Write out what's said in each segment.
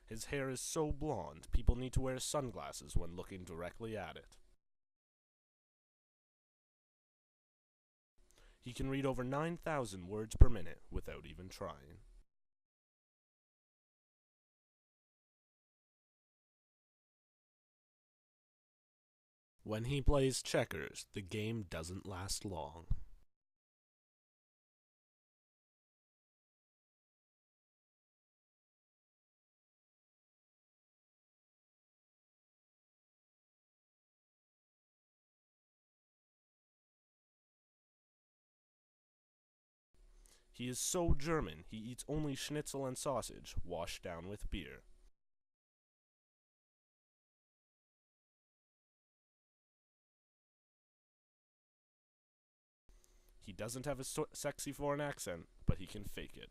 His hair is so blonde, people need to wear sunglasses when looking directly at it. He can read over 9,000 words per minute without even trying. When he plays checkers, the game doesn't last long. He is so German, he eats only schnitzel and sausage, washed down with beer. He doesn't have a sexy foreign accent, but he can fake it.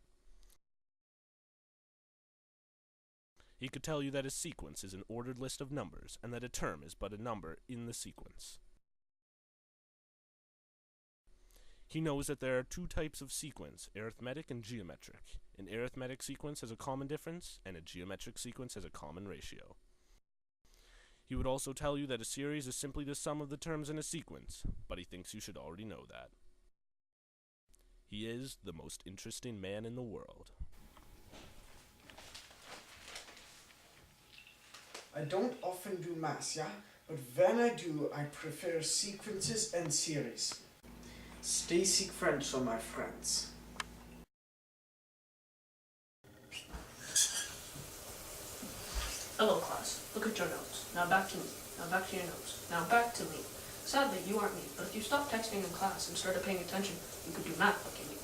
He could tell you that a sequence is an ordered list of numbers, and that a term is but a number in the sequence. He knows that there are two types of sequence, arithmetic and geometric. An arithmetic sequence has a common difference, and a geometric sequence has a common ratio. He would also tell you that a series is simply the sum of the terms in a sequence, but he thinks you should already know that. He is the most interesting man in the world. I don't often do maths, yeah? But when I do, I prefer sequences and series. Stay seek French for my friends. Hello class, look at your notes. Now back to me. Now back to your notes. Now back to me. Sadly, you aren't me, but if you stopped texting in class and started paying attention, you could do math like me.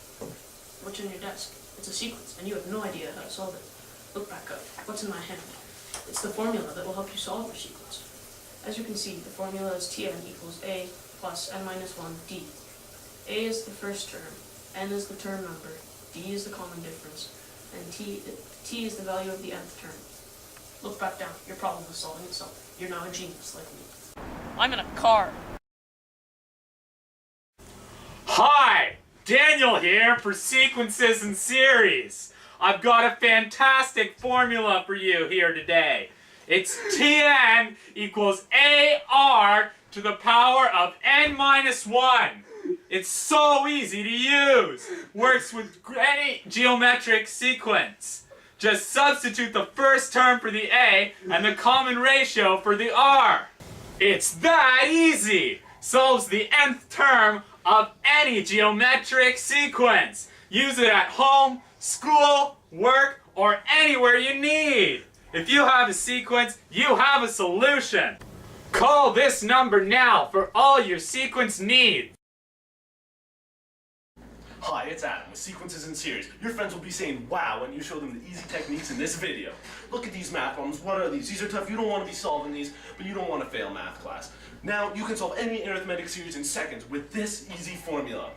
What's in your desk? It's a sequence, and you have no idea how to solve it. Look back up. What's in my hand? It's the formula that will help you solve your sequence. As you can see, the formula is Tn equals A plus n minus 1 d. A is the first term, n is the term number, d is the common difference, and t is the value of the nth term. Look back down. Your problem is solving itself. You're now a genius like me. I'm in a car. Hi! Daniel here for Sequences and Series. I've got a fantastic formula for you here today. It's Tn equals AR to the power of n minus 1. It's so easy to use. Works with any geometric sequence. Just substitute the first term for the A and the common ratio for the R. It's that easy. Solves the nth term of any geometric sequence. Use it at home, school, work, or anywhere you need. If you have a sequence, you have a solution. Call this number now for all your sequence needs. Hi, it's Adam with Sequences and Series. Your friends will be saying wow when you show them the easy techniques in this video. Look at these math problems. What are these? These are tough. You don't want to be solving these, but you don't want to fail math class. Now, you can solve any arithmetic series in seconds with this easy formula.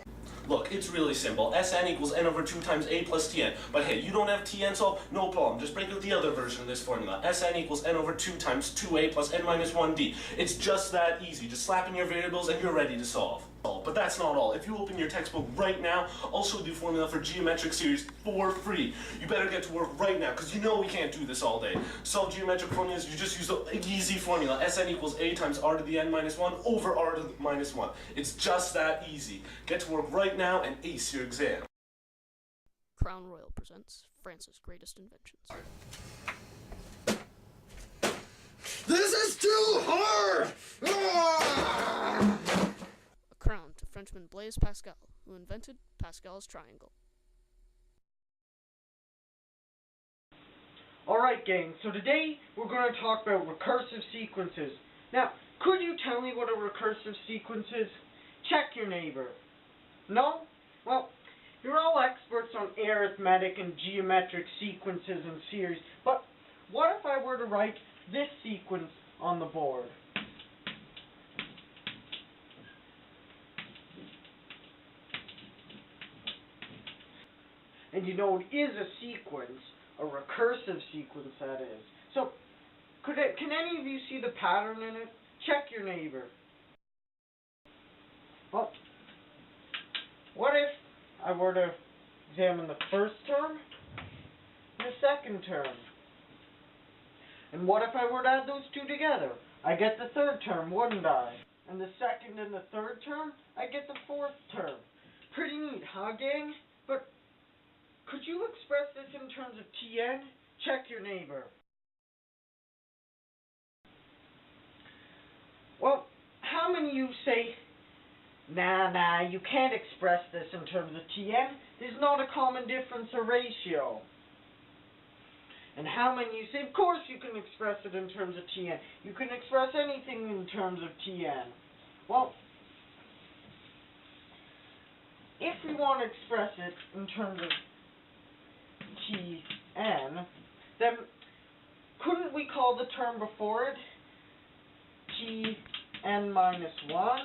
Look, it's really simple. Sn equals n over 2 times a plus tn. But hey, you don't have tn solved? No problem. Just break out the other version of this formula. Sn equals n over 2 times 2a plus n minus 1d. It's just that easy. Just slap in your variables and you're ready to solve. But that's not all. If you open your textbook right now, I'll show you the formula for geometric series for free. You better get to work right now, because you know we can't do this all day. To solve geometric formulas, you just use the easy formula. Sn equals a times r to the n minus 1 over r to the minus 1. It's just that easy. Get to work right now and ace your exam. Crown Royal presents France's greatest inventions. This is too hard! Ah! A crown to Frenchman Blaise Pascal, who invented Pascal's triangle. Alright gang, so today we're going to talk about recursive sequences. Now, could you tell me what a recursive sequence is? Check your neighbor. No? Well, you're all experts on arithmetic and geometric sequences and series, but what if I were to write this sequence on the board? And you know it is a sequence, a recursive sequence that is. So, can any of you see the pattern in it? Check your neighbor. Well, what if I were to examine the first term, the second term, And what if I were to add those two together? I get the third term, wouldn't I? And the second and the third term, I get the fourth term. Pretty neat, huh, gang? But could you express this in terms of Tn? Check your neighbor. Well, how many of you say, nah, you can't express this in terms of Tn. There's not a common difference or ratio. And how many of you say, of course you can express it in terms of Tn. You can express anything in terms of Tn. Well, if we want to express it in terms of Tn, then couldn't we call the term before it Tn minus 1,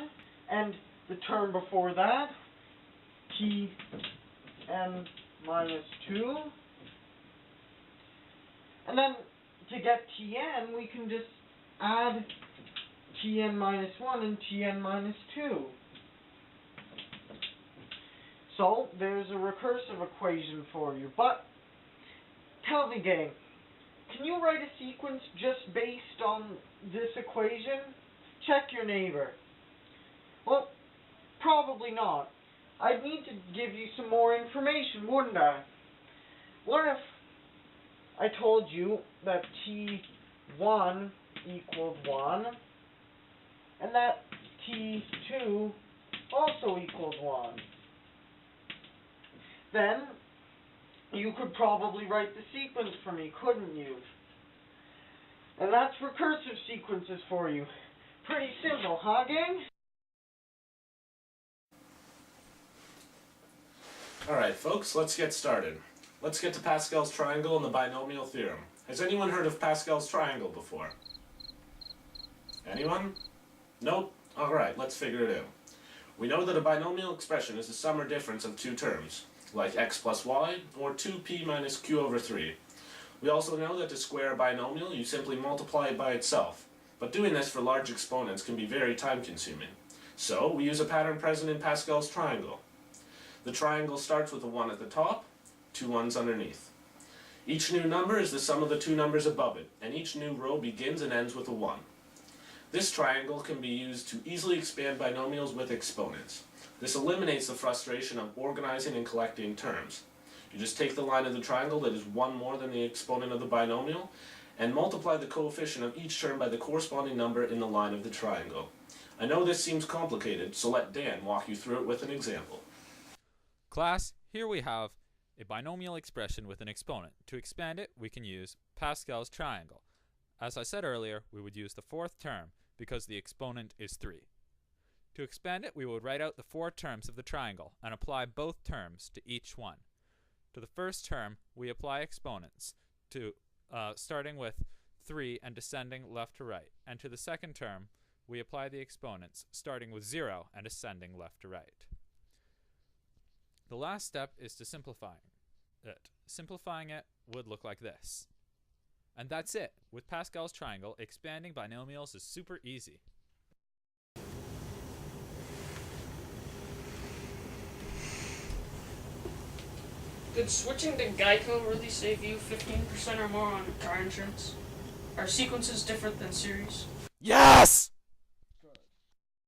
and the term before that Tn minus 2? And then to get Tn, we can just add Tn minus 1 and Tn minus 2. So there's a recursive equation for you. But tell me, gang, can you write a sequence just based on this equation? Check your neighbor. Well, probably not. I'd need to give you some more information, wouldn't I? What if I told you that T1 equaled 1 and that T2 also equaled 1? Then you could probably write the sequence for me, couldn't you? And that's recursive sequences for you. Pretty simple, huh, gang? Alright, folks, let's get started. Let's get to Pascal's triangle and the binomial theorem. Has anyone heard of Pascal's triangle before? Anyone? Nope? Alright, let's figure it out. We know that a binomial expression is the sum or difference of two terms, like x plus y, or 2p minus q over 3. We also know that to square a binomial, you simply multiply it by itself. But doing this for large exponents can be very time-consuming. So, we use a pattern present in Pascal's triangle. The triangle starts with a 1 at the top, two 1s underneath. Each new number is the sum of the two numbers above it, and each new row begins and ends with a 1. This triangle can be used to easily expand binomials with exponents. This eliminates the frustration of organizing and collecting terms. You just take the line of the triangle that is 1 more than the exponent of the binomial, and multiply the coefficient of each term by the corresponding number in the line of the triangle. I know this seems complicated, so let Dan walk you through it with an example. Class, here we have a binomial expression with an exponent. To expand it, we can use Pascal's triangle. As I said earlier, we would use the fourth term because the exponent is 3. To expand it, we would write out the 4 terms of the triangle and apply both terms to each one. To the first term, we apply exponents, starting with 3 and descending left to right. And to the second term, we apply the exponents, starting with 0 and ascending left to right. The last step is to simplify it. Simplifying it would look like this. And that's it. With Pascal's triangle, expanding binomials is super easy. Did switching to Geico really save you 15% or more on car insurance? Are sequences different than series? Yes!